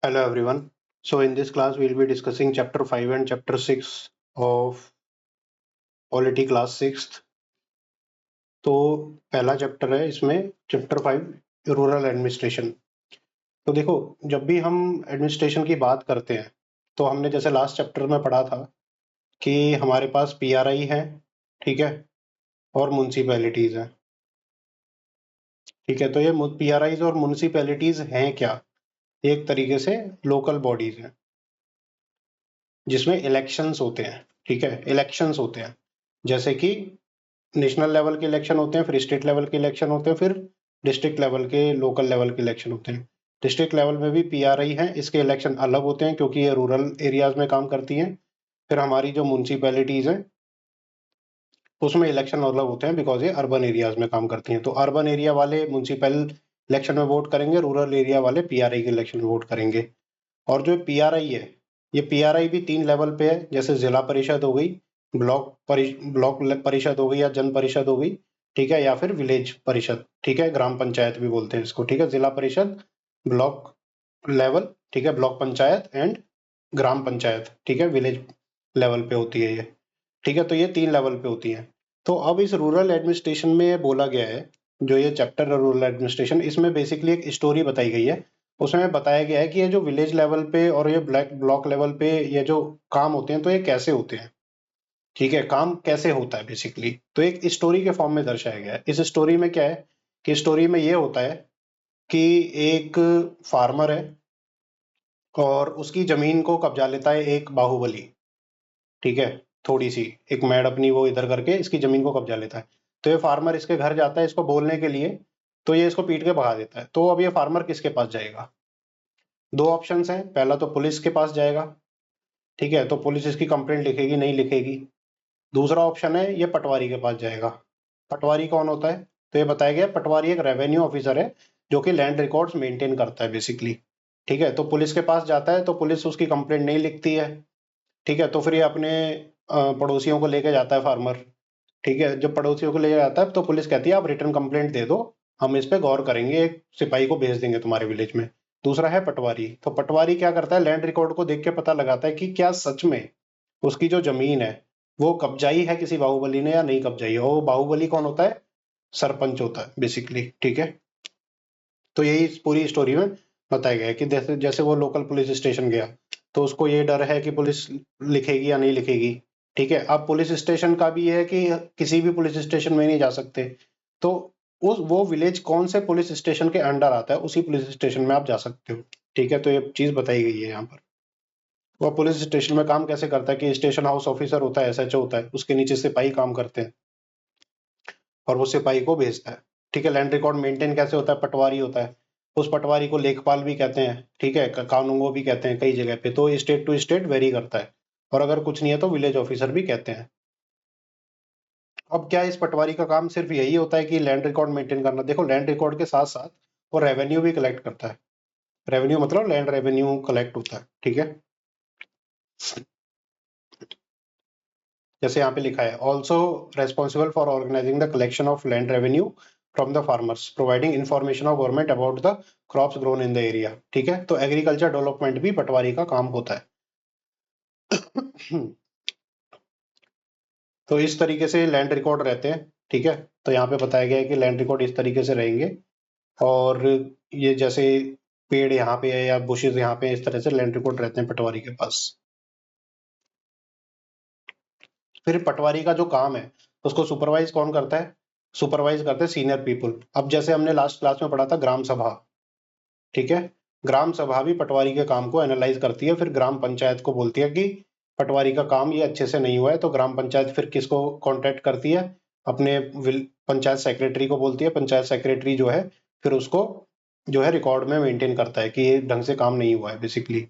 Hello everyone. So in this class we'll be discussing chapter 5 and chapter 6 of Polity class 6th. तो पहला chapter है इसमें chapter 5 rural administration. तो देखो, जब भी हम एडमिनिस्ट्रेशन की बात करते हैं तो हमने जैसे लास्ट चैप्टर में पढ़ा था कि हमारे पास पीआरआई है, ठीक है, और म्युनिसिपैलिटीज है। ठीक है, तो ये पीआरआईज और म्युनिसिपैलिटीज हैं क्या? एक तरीके से लोकल बॉडीज हैं जिसमें इलेक्शंस होते हैं। ठीक है, इलेक्शंस होते हैं, जैसे कि नेशनल लेवल के इलेक्शन होते हैं, फिर स्टेट लेवल के इलेक्शन होते हैं, फिर डिस्ट्रिक्ट लेवल के, लोकल लेवल के इलेक्शन होते हैं। डिस्ट्रिक्ट लेवल में भी पीआरआई है, इसके इलेक्शन अलग होते हैं क्योंकि ये रूरल एरियाज में काम करती हैं। फिर हमारी जो म्यूनसिपैलिटीज हैं उसमें इलेक्शन अलग होते हैं बिकॉज ये अर्बन एरियाज में काम करती हैं। तो अर्बन एरिया वाले म्यूनसिपल इलेक्शन में वोट करेंगे, रूरल एरिया वाले पीआरआई के इलेक्शन में वोट करेंगे। और जो पीआरआई है, ये पीआरआई भी 3 लेवल पे है, जैसे जिला परिषद हो गई, ब्लॉक परिषद हो गई या जन परिषद हो गई, ठीक है, या फिर विलेज परिषद, ठीक है, ग्राम पंचायत भी बोलते हैं इसको। ठीक है, जिला परिषद, ब्लॉक लेवल, ठीक है, ब्लॉक पंचायत एंड ग्राम पंचायत, ठीक है, विलेज लेवल पे होती है ये। ठीक है, तो ये 3 लेवल पे होती है। तो अब इस रूरल एडमिनिस्ट्रेशन में ये बोला गया है, जो ये चैप्टर है रूरल एडमिनिस्ट्रेशन, इसमें बेसिकली एक स्टोरी बताई गई है। उसमें बताया गया है कि ये जो विलेज लेवल पे और ये ब्लॉक लेवल पे ये जो काम होते हैं तो ये कैसे होते हैं। ठीक है, काम कैसे होता है बेसिकली, तो एक स्टोरी के फॉर्म में दर्शाया गया है। इस स्टोरी में क्या है कि स्टोरी में ये होता है कि एक फार्मर है और उसकी जमीन को कब्जा लेता है एक बाहुबली। ठीक है, थोड़ी सी एक मैड अपनी वो इधर करके इसकी जमीन को कब्जा लेता है। तो ये फार्मर इसके घर जाता है इसको बोलने के लिए, तो ये इसको पीट के भगा देता है। तो अब ये फार्मर किसके पास जाएगा? 2 ऑप्शंस हैं, पहला तो पुलिस के पास जाएगा, ठीक है, तो पुलिस इसकी कंप्लेंट लिखेगी नहीं लिखेगी। दूसरा ऑप्शन है ये पटवारी के पास जाएगा। पटवारी कौन होता है? तो ये बताया गया पटवारी एक रेवेन्यू ऑफिसर है जो कि लैंड रिकॉर्ड्स मेंटेन करता है बेसिकली। ठीक है, तो पुलिस के पास जाता है तो पुलिस उसकी कंप्लेंट नहीं लिखती है। ठीक है, तो फिर ये अपने पड़ोसियों को लेके जाता है फार्मर। ठीक है, जब पड़ोसियों को ले जाता है तो पुलिस कहती है आप रिटर्न कंप्लेंट दे दो, हम इस पे गौर करेंगे, एक सिपाही को भेज देंगे तुम्हारे विलेज में। दूसरा है पटवारी। तो पटवारी क्या करता है, लैंड रिकॉर्ड को देख के पता लगाता है कि क्या सच में उसकी जो जमीन है वो कब्जाई है किसी बाहुबली ने या नहीं कब्जाई है। और वो बाहुबली कौन होता है? सरपंच होता है बेसिकली। ठीक है, तो यही इस पूरी स्टोरी में बताया गया है कि जैसे जैसे वो लोकल पुलिस स्टेशन गया तो उसको ये डर है कि पुलिस लिखेगी या नहीं लिखेगी। ठीक है, अब पुलिस स्टेशन का भी ये है कि किसी भी पुलिस स्टेशन में नहीं जा सकते। तो उस वो विलेज कौन से पुलिस स्टेशन के अंडर आता है उसी पुलिस स्टेशन में आप जा सकते हो। ठीक है, तो ये चीज बताई गई है यहाँ पर। वो पुलिस स्टेशन में काम कैसे करता है कि स्टेशन हाउस ऑफिसर होता है, एसएचओ होता है, उसके नीचे सिपाही काम करते हैं और वो सिपाही को भेजता है। ठीक है, लैंड रिकॉर्ड मेंटेन कैसे होता है? पटवारी होता है, उस पटवारी को लेखपाल भी कहते हैं। ठीक है, कानूंगो भी कहते हैं कई जगह पे, तो स्टेट टू स्टेट वेरी करता है। और अगर कुछ नहीं है तो विलेज ऑफिसर भी कहते हैं। अब क्या इस पटवारी का काम सिर्फ यही होता है कि लैंड रिकॉर्ड मेंटेन करना? देखो, लैंड रिकॉर्ड के साथ साथ वो रेवेन्यू भी कलेक्ट करता है। रेवेन्यू मतलब लैंड रेवेन्यू कलेक्ट होता है। ठीक है, जैसे यहाँ पे लिखा है also responsible for organizing the collection of land revenue from the farmers, providing information of government about the crops grown in the area. ठीक है, तो एग्रीकल्चर डेवलपमेंट भी पटवारी का काम होता है। तो इस तरीके से लैंड रिकॉर्ड रहते हैं। ठीक है, तो यहाँ पे बताया गया है कि लैंड रिकॉर्ड इस तरीके से रहेंगे। और ये जैसे पेड़ यहाँ पे है या बुशेज यहाँ पे, इस तरह से लैंड रिकॉर्ड रहते हैं पटवारी के पास। फिर पटवारी का जो काम है उसको सुपरवाइज कौन करता है? सुपरवाइज करते हैं सीनियर पीपल। अब जैसे हमने लास्ट क्लास में पढ़ा था ग्राम सभा, ठीक है, ग्राम सभा भी पटवारी के काम को एनालाइज करती है, फिर ग्राम पंचायत को बोलती है कि पटवारी का काम ये अच्छे से नहीं हुआ है। तो ग्राम पंचायत फिर किसको कांटेक्ट करती है? अपने पंचायत सेक्रेटरी को बोलती है। पंचायत सेक्रेटरी जो है फिर उसको जो है रिकॉर्ड में मेंटेन करता है कि ये ढंग से काम नहीं हुआ है बेसिकली।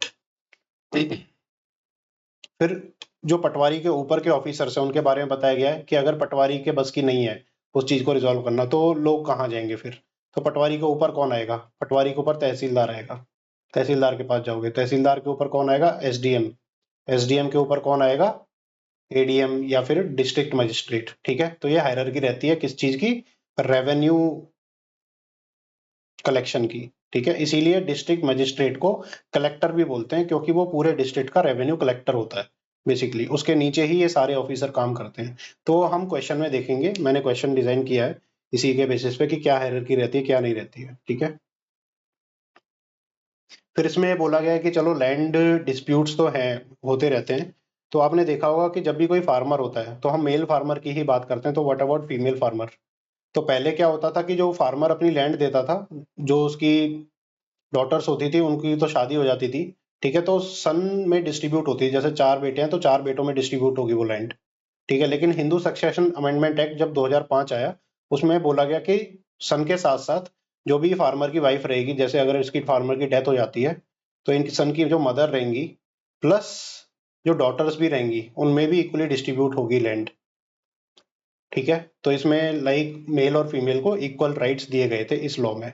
फिर जो पटवारी के ऊपर के ऑफिसर्स हैं उनके बारे में बताया गया है कि अगर पटवारी के बस की नहीं है उस चीज को रिजॉल्व करना तो लोग कहाँ जाएंगे फिर? तो पटवारी के ऊपर कौन आएगा? पटवारी के ऊपर तहसीलदार आएगा। तहसीलदार के पास जाओगे, तहसीलदार के ऊपर कौन आएगा? एसडीएम। एसडीएम के ऊपर कौन आएगा? एडीएम या फिर डिस्ट्रिक्ट मजिस्ट्रेट। ठीक है, तो ये हायरार्की रहती है किस चीज की? रेवेन्यू कलेक्शन की। ठीक है, इसीलिए डिस्ट्रिक्ट मजिस्ट्रेट को कलेक्टर भी बोलते हैं, क्योंकि वो पूरे डिस्ट्रिक्ट का रेवेन्यू कलेक्टर होता है बेसिकली, उसके नीचे ही ये सारे ऑफिसर काम करते हैं। तो हम क्वेश्चन में देखेंगे, मैंने क्वेश्चन डिजाइन किया है इसी के बेसिस पे कि क्या हायरार्की रहती है क्या नहीं रहती है। ठीक है, फिर इसमें बोला गया है कि चलो लैंड डिस्प्यूट्स तो हैं, होते रहते हैं। तो आपने देखा होगा कि जब भी कोई फार्मर होता है तो हम मेल फार्मर की ही बात करते हैं, तो व्हाट अबाउट फीमेल फार्मर। तो पहले क्या होता था कि जो फार्मर अपनी लैंड देता था, जो उसकी डॉटर्स होती थी उनकी तो शादी हो जाती थी, ठीक है, तो सन में डिस्ट्रीब्यूट होती है, जैसे 4 बेटे हैं तो 4 बेटों में डिस्ट्रीब्यूट होगी वो लैंड। ठीक है, लेकिन हिंदू सक्सेशन अमेंडमेंट एक्ट जब 2005 आया, उसमें बोला गया कि सन के साथ साथ जो भी फार्मर की वाइफ रहेगी, जैसे अगर इसकी फार्मर की डेथ हो जाती है तो इन सन की जो मदर रहेंगी प्लस जो डॉटर्स भी रहेंगी उनमें भी इक्वली डिस्ट्रीब्यूट होगी लैंड। ठीक है, तो इसमें लाइक मेल और फीमेल को इक्वल राइट्स दिए गए थे इस लॉ में।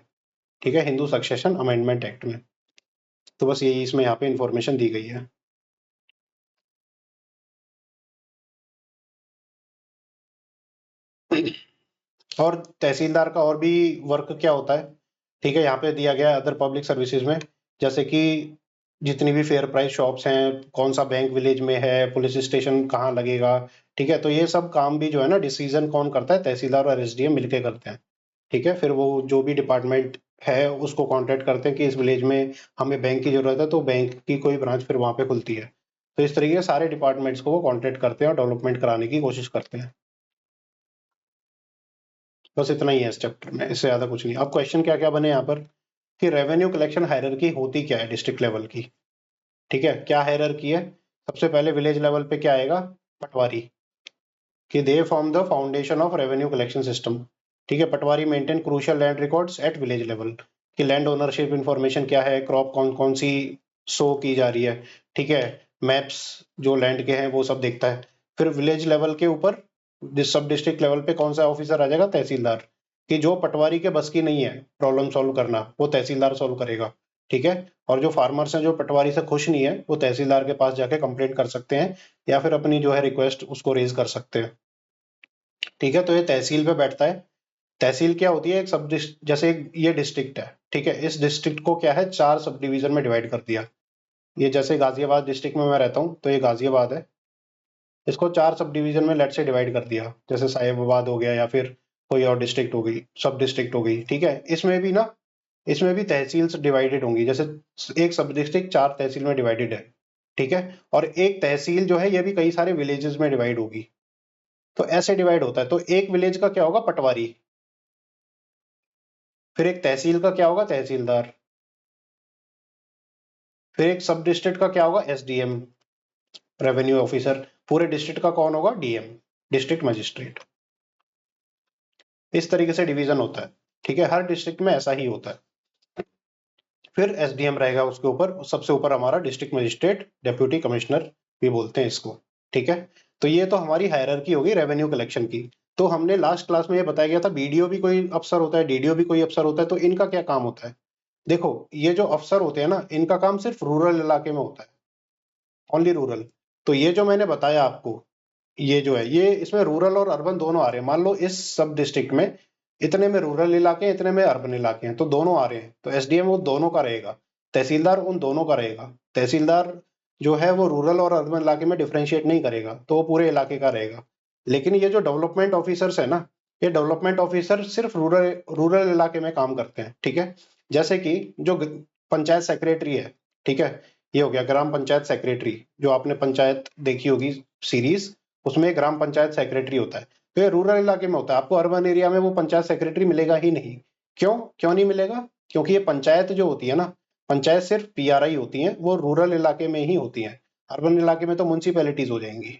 ठीक है, हिंदू सक्सेशन अमेंडमेंट एक्ट में। तो बस यही इसमें यहाँ पे इंफॉर्मेशन दी गई है। और तहसीलदार का और भी वर्क क्या होता है, ठीक है, यहाँ पे दिया गया है अदर पब्लिक सर्विसेज में, जैसे कि जितनी भी फेयर प्राइस शॉप्स हैं, कौन सा बैंक विलेज में है, पुलिस स्टेशन कहाँ लगेगा, ठीक है, तो ये सब काम भी जो है ना, डिसीजन कौन करता है, तहसीलदार और एसडीएम मिलके करते हैं। ठीक है, फिर वो जो भी डिपार्टमेंट है उसको कांटेक्ट करते हैं कि इस विलेज में हमें बैंक की जरूरत है, तो बैंक की कोई ब्रांच फिर वहां पे खुलती है। तो इस तरीके से सारे डिपार्टमेंट्स को वो कांटेक्ट करते हैं और डेवलपमेंट कराने की कोशिश करते हैं। बस इतना ही है इस चैप्टर में, इससे ज्यादा कुछ नहीं। अब क्वेश्चन क्या क्या बने यहाँ पर कि रेवेन्यू कलेक्शन हायरार्की होती क्या है डिस्ट्रिक्ट लेवल की। ठीक है, क्या हायरार्की है, सबसे पहले विलेज लेवल पे क्या आएगा, पटवारी, कि they form the foundation of revenue collection system. ठीक है, patwari maintain crucial land records at village level, कि लैंड ओनरशिप इंफॉर्मेशन क्या है, क्रॉप कौन कौन सी शो की जा रही है। ठीक है, मैप्स जो लैंड के हैं वो सब देखता है। फिर विलेज लेवल के ऊपर सब डिस्ट्रिक्ट लेवल पे कौन सा ऑफिसर आ जाएगा, तहसीलदार, कि जो पटवारी के बस की नहीं है प्रॉब्लम सॉल्व करना, वो तहसीलदार सॉल्व करेगा। ठीक है, और जो फार्मर्स हैं जो पटवारी से खुश नहीं है, वो तहसीलदार के पास जाके कंप्लेंट कर सकते हैं या फिर अपनी जो है रिक्वेस्ट उसको रेज कर सकते हैं। ठीक है, तो ये तहसील पे बैठता है। तहसील क्या होती है, एक सब जैसे ये डिस्ट्रिक्ट है, ठीक है, इस डिस्ट्रिक्ट को क्या है 4 सब डिवीजन में डिवाइड कर दिया। ये जैसे गाजियाबाद डिस्ट्रिक्ट में मैं रहता हूँ तो ये गाजियाबाद है, इसको 4 सब डिवीजन में लेट से डिवाइड कर दिया, जैसे साहिबाबाद हो गया या फिर कोई और डिस्ट्रिक्ट हो गई, सब डिस्ट्रिक्ट हो गई। ठीक है, इसमें भी ना, इसमें भी तहसील डिवाइडेड होंगी, जैसे एक सब डिस्ट्रिक्ट 4 तहसील में डिवाइडेड है। ठीक है, और एक तहसील जो है ये भी कई सारे विलेजेस में डिवाइड होगी। तो ऐसे डिवाइड होता है, तो एक विलेज का क्या होगा, पटवारी, फिर एक तहसील का क्या होगा, तहसीलदार, फिर एक सब डिस्ट्रिक्ट का क्या होगा, एसडीएम, रेवेन्यू ऑफिसर, पूरे डिस्ट्रिक्ट का कौन होगा, डीएम, डिस्ट्रिक्ट मजिस्ट्रेट। इस तरीके से डिवीजन होता है। ठीक है, हर डिस्ट्रिक्ट में ऐसा ही होता है। फिर एसडीएम रहेगा उसके ऊपर, सबसे ऊपर हमारा डिस्ट्रिक्ट मजिस्ट्रेट, डेप्यूटी कमिश्नर भी बोलते हैं इसको। ठीक है, तो ये तो हमारी हायरार्की होगी रेवेन्यू कलेक्शन की। तो हमने लास्ट क्लास में ये बताया गया था बीडीओ भी कोई अफसर होता है, डीडीओ भी कोई अफसर होता है, तो इनका क्या काम होता है। देखो, ये जो अफसर होते हैं ना, इनका काम सिर्फ रूरल इलाके में होता है, ओनली रूरल। तो ये जो मैंने बताया आपको, ये जो है ये इसमें रूरल और अर्बन दोनों आ रहे हैं। मान लो इस सब डिस्ट्रिक्ट में इतने में रूरल इलाके हैं, इतने में अर्बन इलाके हैं, तो दोनों आ रहे हैं, तो एसडीएम वो दोनों का रहेगा, तहसीलदार उन दोनों का रहेगा। तहसीलदार जो है वो रूरल और अर्बन इलाके में डिफरेंशिएट नहीं करेगा, तो वो पूरे इलाके का रहेगा। लेकिन ये जो डेवलपमेंट ऑफिसर्स है ना, ये डेवलपमेंट ऑफिसर सिर्फ रूरल रूरल इलाके में काम करते हैं। ठीक है, जैसे कि जो पंचायत सेक्रेटरी है, ठीक है, ये हो गया ग्राम पंचायत सेक्रेटरी, जो आपने पंचायत देखी होगी सीरीज, उसमें ग्राम पंचायत सेक्रेटरी होता है। तो ये रूरल इलाके में होता है, आपको अर्बन एरिया में वो पंचायत सेक्रेटरी मिलेगा ही नहीं। क्यों क्यों नहीं मिलेगा, क्योंकि ये पंचायत जो होती है ना, पंचायत सिर्फ पीआरआई होती है, वो रूरल इलाके में ही होती है। अर्बन इलाके में तो म्यूनसिपैलिटीज हो जाएंगी।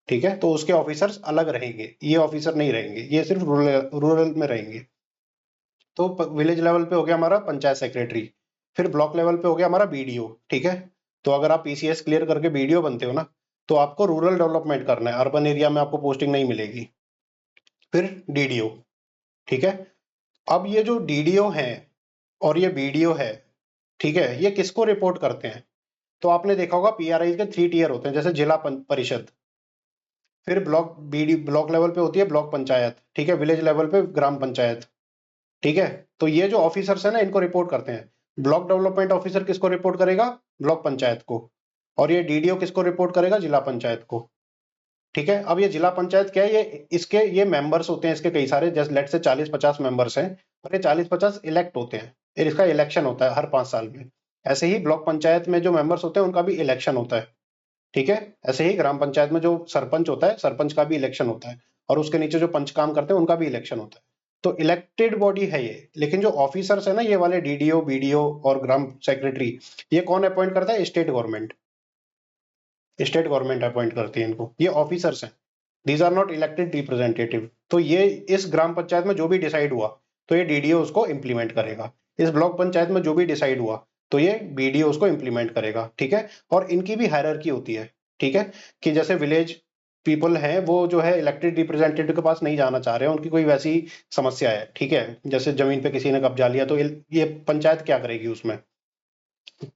ठीक है, तो उसके ऑफिसर्स अलग रहेंगे, ये ऑफिसर नहीं रहेंगे, ये सिर्फ रूरल रूरल में रहेंगे। तो विलेज लेवल पे हो गया हमारा पंचायत सेक्रेटरी, फिर ब्लॉक लेवल पे हो गया हमारा बीडीओ। ठीक है, तो अगर आप पीसीएस क्लियर करके बीडीओ बनते हो ना, तो आपको रूरल डेवलपमेंट करना है, अर्बन एरिया में आपको पोस्टिंग नहीं मिलेगी। फिर डीडीओ। ठीक है, अब ये जो डीडीओ है और ये बीडीओ है, ठीक है, ये किसको रिपोर्ट करते हैं। तो आपने देखा होगा पीआरआई के 3 टीयर होते हैं, जैसे जिला परिषद, फिर ब्लॉक बीडी ब्लॉक लेवल पे होती है ब्लॉक पंचायत, ठीक है, विलेज लेवल पे ग्राम पंचायत, ठीक है, तो ये जो ऑफिसर्स है ना इनको रिपोर्ट करते हैं। ब्लॉक डेवलपमेंट ऑफिसर किसको रिपोर्ट करेगा? ब्लॉक पंचायत को। और ये डीडीओ किसको रिपोर्ट करेगा? जिला पंचायत को। ठीक है, अब ये जिला पंचायत क्या है, ये इसके ये मेंबर्स होते हैं इसके कई सारे, जैसे लेट से 40-50 मेंबर्स हैं, और ये 40-50 इलेक्ट होते हैं। फिर इसका इलेक्शन होता है हर 5 साल में। ऐसे ही ब्लॉक पंचायत में जो मेंबर्स होते हैं उनका भी इलेक्शन होता है। ठीक है, ऐसे ही ग्राम पंचायत में जो सरपंच होता है, सरपंच का भी इलेक्शन होता है, और उसके नीचे जो पंच काम करते हैं उनका भी इलेक्शन होता है। तो इलेक्टेड बॉडी है ये। लेकिन जो ऑफिसर्स है ना, ये वाले डीडीओ, बीडीओ और ग्राम सेक्रेटरी, ये कौन अपॉइंट करता है? State government. State government appoint करती है इनको, ये ऑफिसर्स हैं। These are not elected representative. तो ये इस ग्राम पंचायत में जो भी डिसाइड हुआ, तो ये डीडीओ उसको इंप्लीमेंट करेगा। इस ब्लॉक पंचायत में जो भी डिसाइड हुआ, तो ये बीडीओ उसको इंप्लीमेंट करेगा। ठीक है, और इनकी भी हायरार्की होती है। ठीक है, कि जैसे विलेज पीपल हैं, वो जो है इलेक्टेड रिप्रेजेंटेटिव के पास नहीं जाना चाह रहे हैं, उनकी कोई वैसी समस्या है। ठीक है, जैसे जमीन पे किसी ने कब्जा लिया, तो ये पंचायत क्या करेगी उसमें?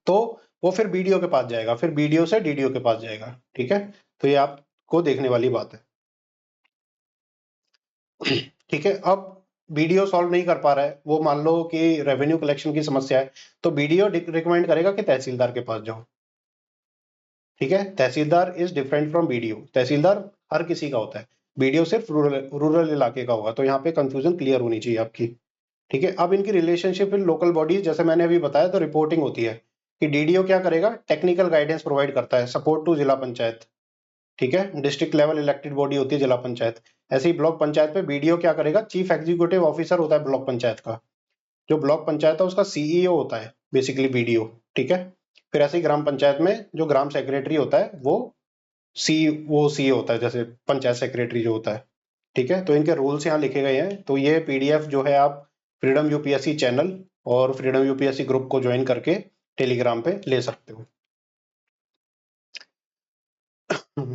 तो वो फिर बीडीओ के पास जाएगा, फिर बीडीओ से डीडीओ के पास जाएगा। ठीक है, तो ये आपको देखने वाली बात है। ठीक है, अब बीडीओ सॉल्व नहीं कर पा रहा है, वो मान लो कि रेवेन्यू कलेक्शन की समस्या है, तो बीडीओ रिकमेंड करेगा कि तहसीलदार के पास जाओ। ठीक है, तहसीलदार इज डिफरेंट फ्रॉम बीडीओ। तहसीलदार हर किसी का होता है, बीडीओ सिर्फ रूरल इलाके का होगा। तो यहाँ पे कंफ्यूजन क्लियर होनी चाहिए आपकी। ठीक है, अब इनकी रिलेशनशिप इन लोकल बॉडीज, जैसे मैंने अभी बताया, तो रिपोर्टिंग होती है कि डीडीओ क्या करेगा? टेक्निकल गाइडेंस प्रोवाइड करता है, सपोर्ट टू जिला पंचायत। ठीक है, डिस्ट्रिक्ट लेवल इलेक्टेड बॉडी होती है जिला पंचायत। ऐसे ही ब्लॉक पंचायत पे बीडीओ क्या करेगा? चीफ एग्जीक्यूटिव ऑफिसर होता है ब्लॉक पंचायत का। जो ब्लॉक पंचायत है उसका सीईओ होता है बेसिकली बीडीओ। ठीक है, फिर ऐसे ही ग्राम पंचायत में जो ग्राम सेक्रेटरी होता है वो सी होता है, जैसे पंचायत सेक्रेटरी जो होता है। ठीक है, तो इनके रूल्स यहाँ लिखे गए हैं। तो ये पीडीएफ जो है आप फ्रीडम यूपीएससी चैनल और फ्रीडम यूपीएससी ग्रुप को ज्वाइन करके टेलीग्राम पे ले सकते हो।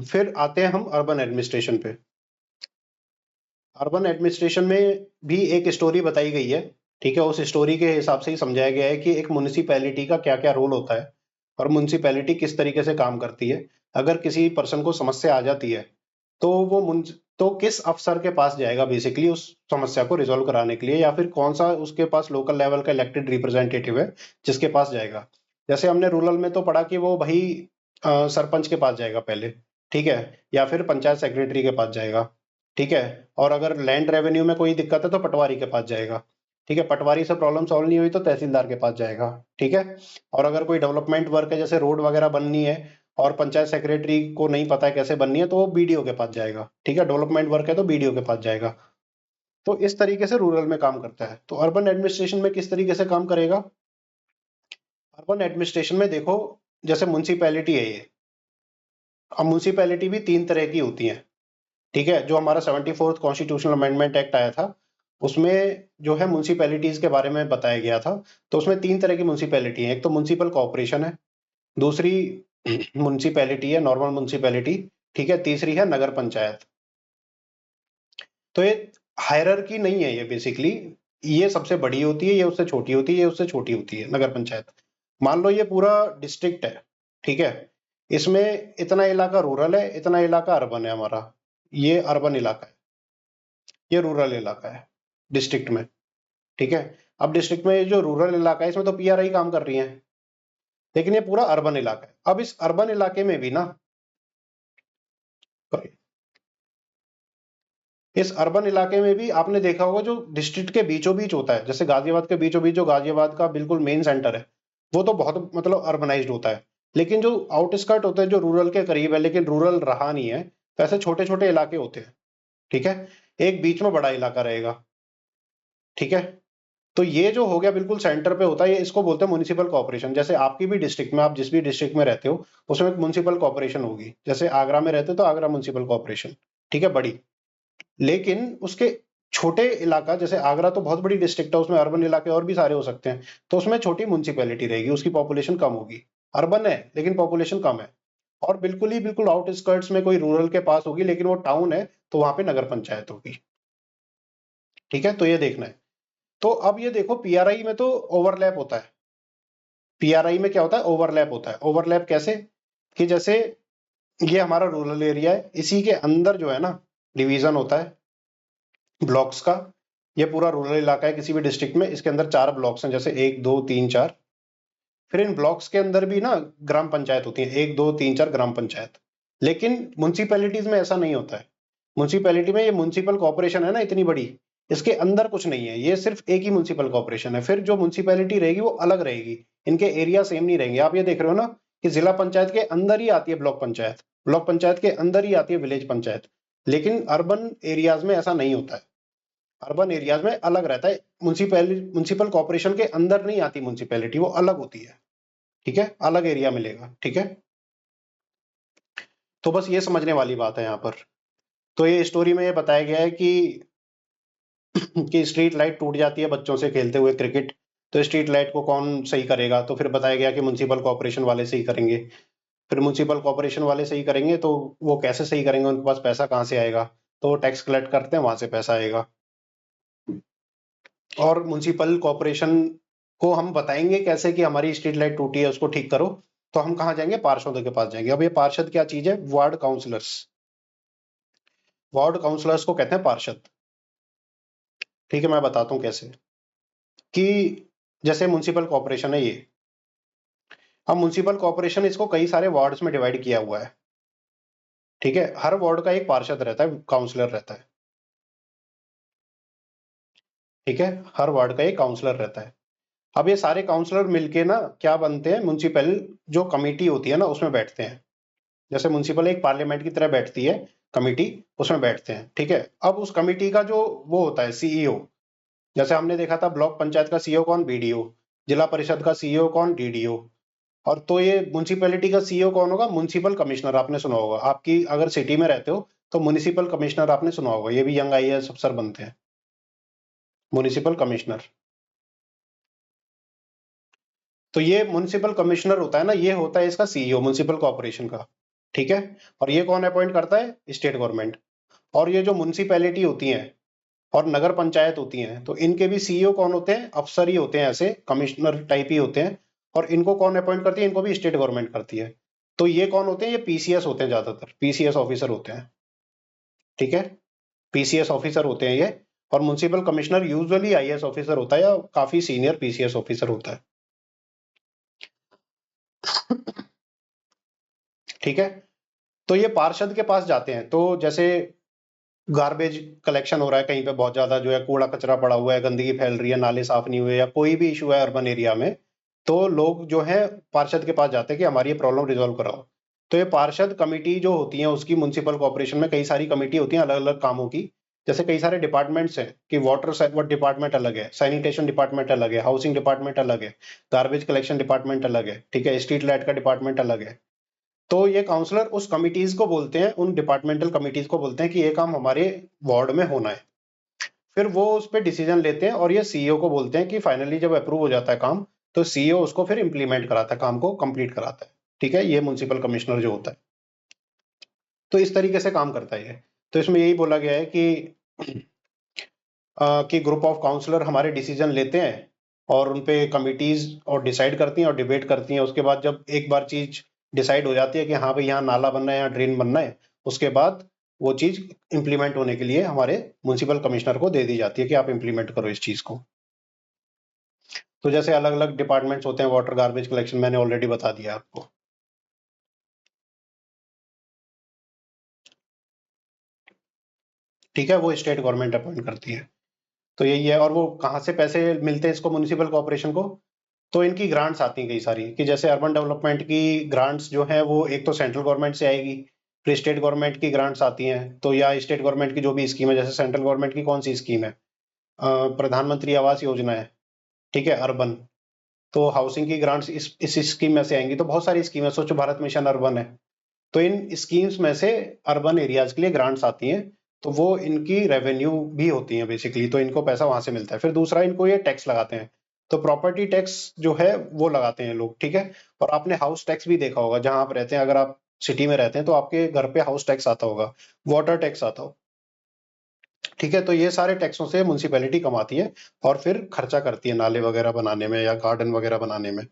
फिर आते हैं हम अर्बन एडमिनिस्ट्रेशन पे। अर्बन एडमिनिस्ट्रेशन में भी एक स्टोरी बताई गई है। ठीक है, उस स्टोरी के हिसाब से ही समझाया गया है कि एक म्युनिसिपैलिटी का क्या क्या रोल होता है, और म्युनिसिपैलिटी किस तरीके से काम करती है। अगर किसी पर्सन को समस्या आ जाती है, तो वो तो किस अफसर के पास जाएगा बेसिकली उस समस्या को रिजोल्व कराने के लिए, या फिर कौन सा उसके पास लोकल लेवल का इलेक्टेड रिप्रेजेंटेटिव है जिसके पास जाएगा। जैसे हमने रूरल में तो पढ़ा कि वो भाई सरपंच के पास जाएगा पहले। ठीक है, या फिर पंचायत सेक्रेटरी के पास जाएगा। ठीक है, और अगर लैंड रेवेन्यू में कोई दिक्कत है तो पटवारी के पास जाएगा। ठीक है, पटवारी से प्रॉब्लम सॉल्व नहीं हुई तो तहसीलदार के पास जाएगा। ठीक है, और अगर कोई डेवलपमेंट वर्क है, जैसे रोड वगैरह बननी है, और पंचायत सेक्रेटरी को नहीं पता है कैसे बननी है, तो वो बीडीओ के पास जाएगा। ठीक है, डेवलपमेंट वर्क है तो बीडीओ के पास जाएगा। तो इस तरीके से रूरल में काम करता है। तो अर्बन एडमिनिस्ट्रेशन में किस तरीके से काम करेगा? अर्बन एडमिनिस्ट्रेशन में देखो, जैसे म्युनिसिपैलिटी है ये। अब म्युनिसिपैलिटी भी 3 तरह की होती है। ठीक है, जो हमारा 74th कॉन्स्टिट्यूशनल अमेंडमेंट एक्ट आया था, उसमें जो है म्युनिसिपैलिटीज के बारे में बताया गया था। तो उसमें 3 तरह की म्युनिसिपैलिटी है। एक तो म्युनिसिपल कॉर्पोरेशन है, दूसरी म्युनिसिपैलिटी है नॉर्मल म्युनिसिपैलिटी। ठीक है, तीसरी है नगर पंचायत। तो ये हायरार्की नहीं है, ये बेसिकली ये सबसे बड़ी होती है, ये उससे छोटी होती है, ये उससे छोटी होती है नगर पंचायत। मान लो ये पूरा डिस्ट्रिक्ट है। ठीक है, इसमें इतना इलाका रूरल है, इतना इलाका अर्बन है हमारा। ये अर्बन इलाका है, ये रूरल इलाका है डिस्ट्रिक्ट में। ठीक है, अब डिस्ट्रिक्ट में ये जो रूरल इलाका है, इसमें तो पीआरआई काम कर रही है, लेकिन ये पूरा अर्बन इलाका है। अब इस अर्बन इलाके में भी ना, इस अर्बन इलाके में भी आपने देखा होगा, जो डिस्ट्रिक्ट के बीचों बीच होता है, जैसे गाजियाबाद के बीचों बीच, जो गाजियाबाद का बिल्कुल मेन सेंटर है, वो तो बहुत मतलब अर्बनाइज्ड होता है। लेकिन जो आउटस्कर्ट होते हैं, जो रूरल के करीब है लेकिन रूरल रहा नहीं है, तो ऐसे छोटे छोटे इलाके होते हैं। ठीक है, एक बीच में बड़ा इलाका रहेगा। ठीक है, तो ये जो हो गया बिल्कुल सेंटर पे होता है, ये इसको बोलते हैं म्युनिसिपल कॉर्पोरेशन। जैसे आपकी भी डिस्ट्रिक्ट में, आप जिस भी डिस्ट्रिक्ट में रहते हो, उसमें एक म्युनिसिपल कॉर्पोरेशन होगी। जैसे आगरा में रहते हो तो आगरा म्युनिसिपल कॉर्पोरेशन। ठीक है, बड़ी। लेकिन उसके छोटे इलाका, जैसे आगरा तो बहुत बड़ी डिस्ट्रिक्ट है, उसमें अर्बन इलाके और भी सारे हो सकते हैं, तो उसमें छोटी म्युनिसिपैलिटी रहेगी, उसकी पॉपुलेशन कम होगी। अर्बन है लेकिन पॉपुलेशन कम है। और बिल्कुल ही बिल्कुल आउटस्कर्ट्स में कोई रूरल के पास होगी, लेकिन वो टाउन है, तो वहां पे नगर पंचायत होगी। ठीक है, तो ये देखना है। तो अब ये देखो, पीआरआई में तो ओवरलैप होता है। पीआरआई में क्या होता है? ओवरलैप होता है। ओवरलैप कैसे? कि जैसे ये हमारा रूरल एरिया है, इसी के अंदर जो है ना, डिवीजन होता है ब्लॉक्स का। ये पूरा रूरल इलाका है किसी भी डिस्ट्रिक्ट में, इसके अंदर 4 ब्लॉक्स हैं, जैसे 1 2 3 4। फिर इन ब्लॉक्स के अंदर भी ना ग्राम पंचायत होती है, 1 2 3 4 ग्राम पंचायत। लेकिन म्युनिसिपैलिटीज में ऐसा नहीं होता है। म्युनिसिपैलिटी में ये म्युनिसिपल कॉर्पोरेशन है ना इतनी बड़ी, इसके अंदर कुछ नहीं है, ये सिर्फ एक ही म्युनिसिपल कॉर्पोरेशन है। फिर जो म्युनिसिपैलिटी रहेगी वो अलग रहेगी, इनके एरिया सेम नहीं रहेंगे। आप ये देख रहे हो ना कि जिला पंचायत के अंदर ही आती है ब्लॉक पंचायत, ब्लॉक पंचायत के अंदर ही आती है विलेज पंचायत। लेकिन अर्बन एरियाज में ऐसा नहीं होता है, अर्बन एरियाज में अलग रहता है। म्युनिसिपल कॉर्पोरेशन के अंदर नहीं आती म्युनिसिपैलिटी, वो अलग होती है, ठीक है, अलग एरिया मिलेगा, ठीक है। तो बस ये समझने वाली बात है यहाँ पर। तो ये स्टोरी में ये बताया गया है कि स्ट्रीट लाइट टूट जाती है बच्चों से खेलते हुए क्रिकेट, तो स्ट्रीट लाइट को कौन सही करेगा, तो फिर बताया गया कि म्युनिसिपल कॉर्पोरेशन वाले सही करेंगे। फिर म्युनिसिपल कॉर्पोरेशन वाले सही करेंगे तो वो कैसे सही करेंगे, उनके पास पैसा कहाँ से आएगा, तो वो टैक्स कलेक्ट करते हैं, वहां से पैसा आएगा। और म्युनिसिपल कॉर्पोरेशन को हम बताएंगे कैसे कि हमारी स्ट्रीट लाइट टूटी है उसको ठीक करो, तो हम कहाँ जाएंगे, पार्षदों के पास जाएंगे। अब ये पार्षद क्या चीज है, वार्ड काउंसलर्स, वार्ड काउंसलर्स को कहते हैं पार्षद। ठीक है, मैं बताता हूँ कैसे। कि जैसे म्युनिसिपल कॉर्पोरेशन है ये, अब म्युनिसिपल कॉर्पोरेशन इसको कई सारे वार्ड्स में डिवाइड किया हुआ है, ठीक है। हर वार्ड का एक पार्षद रहता है, काउंसलर रहता है, ठीक है, हर वार्ड का एक काउंसलर रहता है। अब ये सारे काउंसलर मिलके ना क्या बनते हैं, म्युनिसिपल जो कमेटी होती है ना उसमें बैठते हैं। जैसे म्युनिसिपल एक पार्लियामेंट की तरह बैठती है कमेटी, उसमें बैठते हैं, ठीक है। अब उस कमेटी का जो वो होता है सीईओ, जैसे हमने देखा था ब्लॉक पंचायत का सीईओ कौन, बीडीओ। जिला परिषद का सीईओ कौन, डीडीओ। और तो ये म्युनिसिपैलिटी का सीईओ कौन होगा, म्युनिसिपल कमिश्नर, आपने सुना होगा। आपकी अगर सिटी में रहते हो तो म्युनिसिपल कमिश्नर आपने सुना होगा, ये भी यंग आईएएस अफसर बनते हैं, म्युनिसिपल कमिश्नर। तो ये म्युनिसिपल कमिश्नर होता है ना, ये होता है इसका सीईओ म्युनिसिपल कॉर्पोरेशन का, ठीक है। और ये कौन अपॉइंट करता है, स्टेट गवर्नमेंट। और ये जो म्युनिसिपैलिटी होती है और नगर पंचायत होती हैं, तो इनके भी सीईओ कौन होते हैं, अफसर ही होते हैं, ऐसे कमिश्नर टाइप ही होते हैं। और इनको कौन अपॉइंट करती है, इनको भी स्टेट गवर्नमेंट करती है। तो ये कौन होते हैं, ये पीसीएस होते हैं, ज्यादातर पीसीएस ऑफिसर होते हैं, ठीक है, पीसीएस ऑफिसर होते हैं ये। और municipal commissioner usually IAS officer होता है या काफी सीनियर पीसीएस ऑफिसर होता है, ठीक है। तो ये पार्षद के पास जाते हैं, तो जैसे गार्बेज कलेक्शन हो रहा है कहीं पे, बहुत ज्यादा जो है कूड़ा कचरा पड़ा हुआ है, गंदगी फैल रही है, नाले साफ नहीं हुए, या कोई भी इशू है अर्बन एरिया में, तो लोग जो है पार्षद के पास जाते हैं कि हमारी ये प्रॉब्लम रिजॉल्व कराओ। तो ये पार्षद कमेटी जो होती है, उसकी म्युनिसिपल कॉर्पोरेशन में कई सारी कमेटी होती हैं अलग अलग कामों की। जैसे कई सारे डिपार्टमेंट्स हैं कि वाटर डिपार्टमेंट अलग है, सैनिटेशन डिपार्टमेंट अलग है, हाउसिंग डिपार्टमेंट अलग है, गार्बेज कलेक्शन डिपार्टमेंट अलग है, ठीक है, स्ट्रीट लाइट का डिपार्टमेंट अलग है। तो ये काउंसलर उस कमिटीज को बोलते हैं, उन डिपार्टमेंटल कमिटीज को बोलते हैं कि ये काम हमारे वार्ड में होना है। फिर वो उस पर डिसीजन लेते हैं और ये सीईओ को बोलते हैं कि फाइनली जब अप्रूव हो जाता है काम, तो सीईओ उसको फिर इंप्लीमेंट कराता है, काम को कंप्लीट कराता है, ठीक है। ये म्युनिसिपल कमिश्नर जो होता है, तो इस तरीके से काम करता है ये। तो इसमें यही बोला गया है कि ग्रुप ऑफ काउंसलर हमारे डिसीजन लेते हैं और उनपे कमिटीज और डिसाइड करती हैं और डिबेट करती हैं। उसके बाद जब एक बार चीज डिसाइड हो जाती है कि हाँ भाई यहाँ नाला बनना है, यहाँ ड्रेन बनना है, उसके बाद वो चीज इंप्लीमेंट होने के लिए हमारे म्युनिसिपल कमिश्नर को दे दी जाती है कि आप इंप्लीमेंट करो इस चीज को। तो जैसे अलग अलग डिपार्टमेंट्स होते हैं, वाटर गार्बेज कलेक्शन मैंने ऑलरेडी बता दिया आपको, ठीक है, वो स्टेट गवर्नमेंट अपॉइंट करती है। तो यही है। और वो कहाँ से पैसे मिलते हैं इसको, म्युनिसिपल कॉर्पोरेशन को, तो इनकी ग्रांट्स आती हैं कई सारी, कि जैसे अर्बन डेवलपमेंट की ग्रांट्स जो है वो एक तो सेंट्रल गवर्नमेंट से आएगी, फिर स्टेट गवर्नमेंट की ग्रांट्स आती हैं। तो या स्टेट गवर्नमेंट की जो भी स्कीम है, जैसे सेंट्रल गवर्नमेंट की कौन सी स्कीम है, प्रधानमंत्री आवास योजना है, ठीक है, अर्बन। तो हाउसिंग की ग्रांट्स इस स्कीम में से आएंगी। तो बहुत सारी स्कीम है, स्वच्छ भारत मिशन अर्बन है। तो इन स्कीम्स में से अर्बन एरियाज के लिए ग्रांट्स आती हैं, तो वो इनकी रेवेन्यू भी होती है बेसिकली, तो इनको पैसा वहां से मिलता है। फिर दूसरा, इनको ये टैक्स लगाते हैं, तो प्रॉपर्टी टैक्स जो है वो लगाते हैं लोग, ठीक है। और आपने हाउस टैक्स भी देखा होगा जहां आप रहते हैं, अगर आप सिटी में रहते हैं तो आपके घर पे हाउस टैक्स आता होगा, वाटर टैक्स आता हो, ठीक है। तो ये सारे टैक्सों से म्युनिसिपैलिटी कमाती है और फिर खर्चा करती है नाले वगैरह बनाने में या गार्डन वगैरह बनाने में,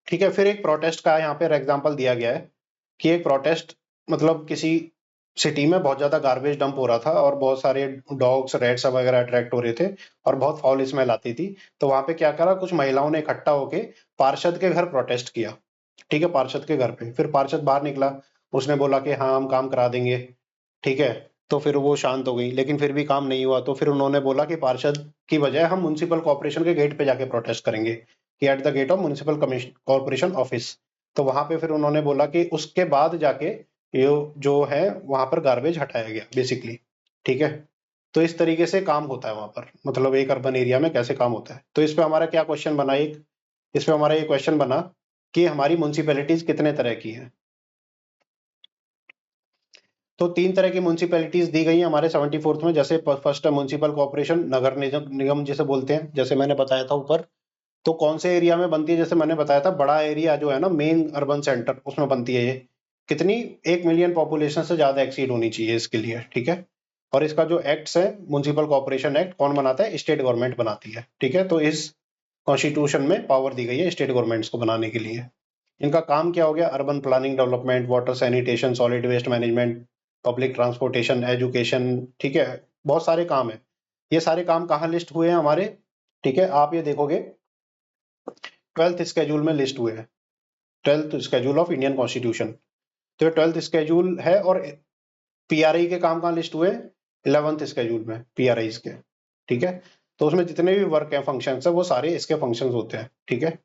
ठीक है। फिर एक प्रोटेस्ट का यहाँ पे एग्जाम्पल दिया गया है कि एक प्रोटेस्ट मतलब किसी सिटी में बहुत ज्यादा गार्बेज डंप हो रहा था और बहुत सारे डॉग्स रेट्स वगैरह अट्रैक्ट हो रहे थे और बहुत फाउल स्मेल आती थी। तो वहां पे क्या करा, कुछ महिलाओं ने इकट्ठा होके पार्षद के घर प्रोटेस्ट किया। ठीक है, पार्षद के घर पे। फिर पार्षद बाहर निकला, उसने बोला कि हाँ हम काम करा देंगे। ठीक है, तो फिर वो शांत हो गई, लेकिन फिर भी काम नहीं हुआ। तो फिर उन्होंने बोला कि पार्षद की बजाय हम म्युनिसिपल कॉर्पोरेशन के गेट पे जाके प्रोटेस्ट करेंगे, कि at the gate of municipal corporation office. तो वहां पे फिर उन्होंने बोला कि उसके बाद जाके ये जो है वहां पर गार्बेज हटाया गया बेसिकली। ठीक है, तो इस तरीके से काम होता है वहां पर, मतलब एक अर्बन एरिया में कैसे काम होता है। तो इस पे हमारा क्या क्वेश्चन बना, एक इस पे हमारा ये क्वेश्चन बना कि हमारी म्युनिसिपैलिटीज कितने तरह की हैं। तो 3 तरह की म्युनिसिपैलिटीज दी गई हैं हमारे 74th में। जैसे फर्स्ट है म्युनिसिपल कॉर्पोरेशन, नगर निगम निगम जिसे बोलते हैं, जैसे मैंने बताया था ऊपर। तो कौन से एरिया में बनती है, जैसे मैंने बताया था बड़ा एरिया जो है ना, मेन अर्बन सेंटर, उसमें बनती है ये। कितनी, 1 मिलियन पॉपुलेशन से ज्यादा एक्सीड होनी चाहिए इसके लिए। ठीक है, और इसका जो एक्ट्स है, म्युनिसिपल कॉर्पोरेशन एक्ट कौन बनाता है, स्टेट गवर्नमेंट बनाती है। ठीक है, तो इस कॉन्स्टिट्यूशन में पावर दी गई है स्टेट गवर्नमेंट्स को बनाने के लिए। इनका काम क्या हो गया, urban planning development, water sanitation, solid waste management, public transportation, education. ठीक है, बहुत सारे काम है। ये सारे काम कहाँ लिस्ट हुए हैं हमारे, ठीक है, आप ये देखोगे 12th स्केड्यूल में लिस्ट हुए हैं। 12th schedule of Indian constitution. तो ये 12th स्केड्यूल है। और पीआरआई के काम कहाँ लिस्ट हुए, 11th स्केड्यूल में पीआरआई के। ठीक है, तो उसमें जितने भी वर्क है, फंक्शन है, वो सारे इसके फंक्शन होते हैं। ठीक है,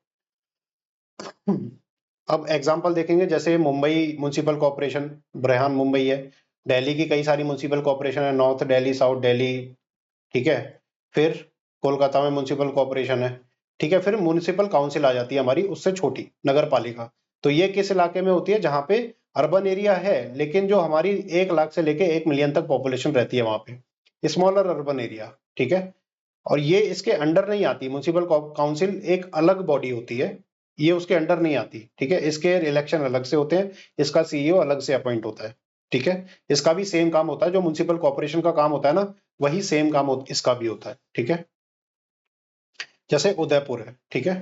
अब एग्जाम्पल देखेंगे, जैसे मुंबई म्युनिसिपल कॉर्पोरेशन, ब्रेहान मुंबई है। दिल्ली की कई सारी म्युनिसिपल कॉर्पोरेशन है, नॉर्थ दिल्ली, साउथ दिल्ली। ठीक है, फिर कोलकाता में म्युनिसिपल कॉर्पोरेशन है। ठीक है, फिर म्युनिसिपल काउंसिल आ जाती है हमारी, उससे छोटी नगर पालिका। तो ये किस इलाके में होती है, जहां पे अर्बन एरिया है लेकिन जो हमारी 1 लाख से लेके 1 मिलियन तक पॉपुलेशन रहती है वहां पे, स्मॉलर अर्बन एरिया। ठीक है, और ये इसके अंडर नहीं आती, म्युनिसिपल काउंसिल एक अलग बॉडी होती है, ये उसके अंडर नहीं आती। ठीक है, इसके इलेक्शन अलग से होते हैं, इसका सीईओ अलग से अपॉइंट होता है। ठीक है, इसका भी सेम काम होता है, जो म्युनिसिपल कॉर्पोरेशन का काम होता है ना, वही सेम काम इसका भी होता है। ठीक है, जैसे उदयपुर है। ठीक है,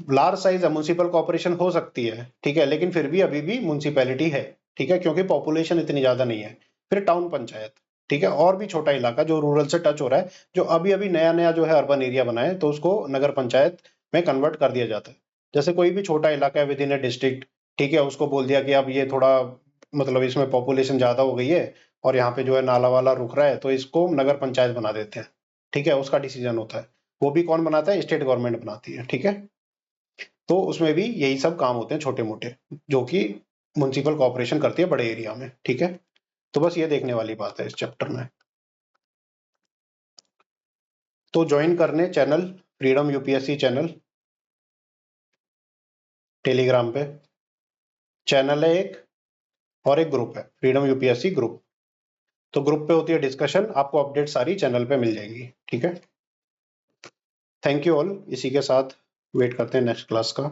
लार्ज साइज म्युनिसिपल कॉर्पोरेशन हो सकती है, ठीक है, लेकिन फिर भी अभी भी म्युनिसिपैलिटी है। ठीक है, क्योंकि पॉपुलेशन इतनी ज्यादा नहीं है। फिर टाउन पंचायत। ठीक है, और भी छोटा इलाका जो रूरल से टच हो रहा है, जो अभी अभी नया नया जो है अर्बन एरिया बना है, तो उसको नगर पंचायत में कन्वर्ट कर दिया जाता है। जैसे कोई भी छोटा इलाका है विद इन ए डिस्ट्रिक्ट, ठीक है, उसको बोल दिया कि अब ये थोड़ा, मतलब इसमें पॉपुलेशन ज्यादा हो गई है और यहाँ पे जो है नाला वाला रुक रहा है, तो इसको नगर पंचायत बना देते हैं। ठीक है, उसका डिसीजन होता है। वो भी कौन बनाता है, स्टेट गवर्नमेंट बनाती है। ठीक है, तो उसमें भी यही सब काम होते हैं छोटे मोटे, जो कि म्युनिसिपल कॉर्पोरेशन करती है बड़े एरिया में। ठीक है, तो बस ये देखने वाली बात है इस चैप्टर में। तो ज्वाइन करने channel, freedom UPSC channel Telegram पे चैनल है एक, और एक ग्रुप है फ्रीडम यूपीएससी ग्रुप। तो ग्रुप पे होती है डिस्कशन, आपको अपडेट सारी चैनल पे मिल जाएगी। ठीक है, थैंक यू ऑल। इसी के साथ वेट करते हैं नेक्स्ट क्लास का।